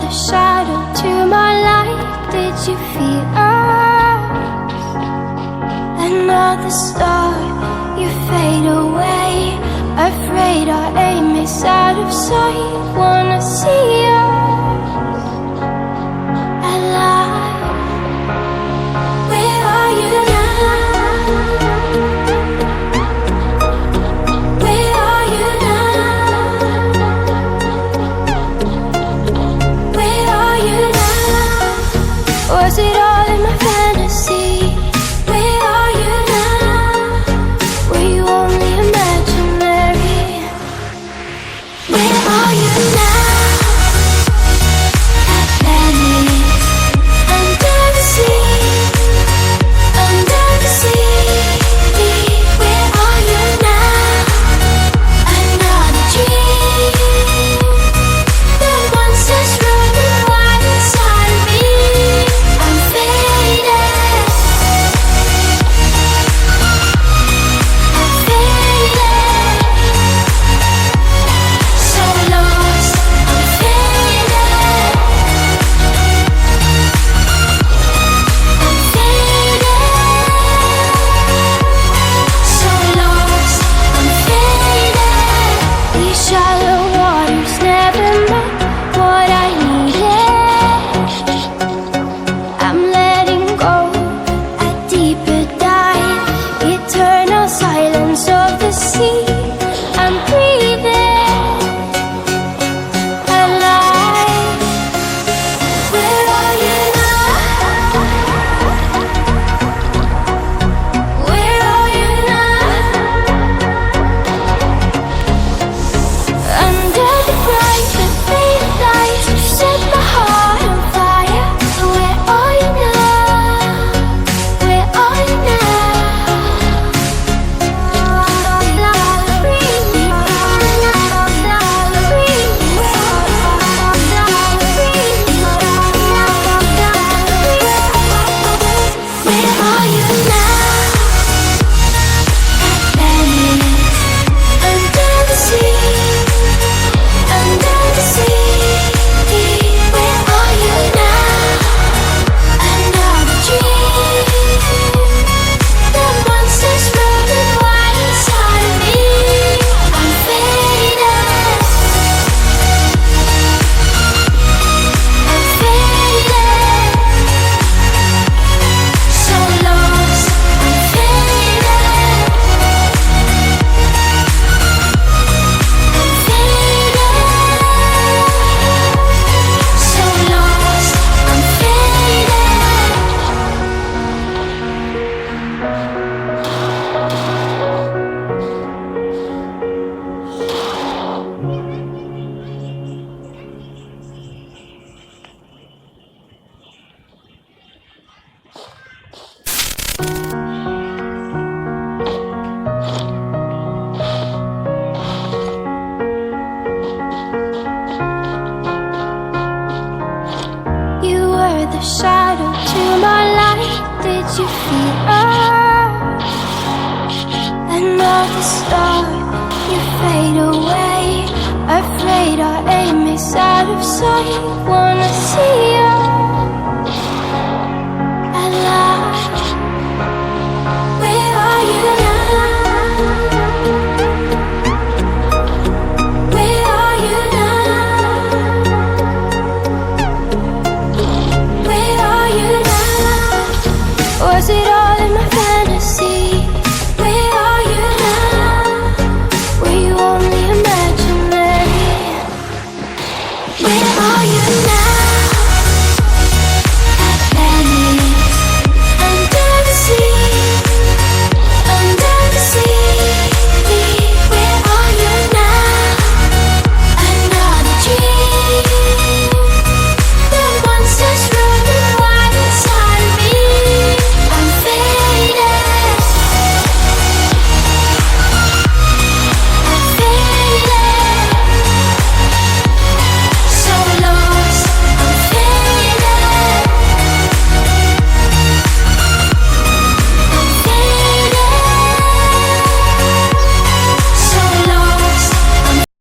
the shadow to my light. Did you feel another star? You fade away, afraid our aim is out of sight. Wanna see us alive. Where are you now? Where are you now? Where are you now? Was it all in my fantasy? Where are you now? Were you only imaginary? Where are you now? At Venice, under the sea, under the sea. Where are you now? Another dream. The monsters running wild inside of me. I'm faded. I'm faded. So lost. I'm faded. I'm faded. So lost. I'm faded. These shallow waters never met what I needed. I'm letting go a deeper dive. Eternal silence of the sea. I'm breathing alive. Where are you now? Where are you now? Under the bright, the faded lights, you set my heart on fire. Where are you now? Where are you Where are you now? At Venice, under the sea, under the sea. Where are you now? Another dream. The monsters running wild inside of me. I'm faded. I'm faded. So lost. I'm faded. I'm faded. So lost. I'm faded. You were the shadow to my light. Did you feel another star? You fade away, afraid our aim is out of sight. Wanna see us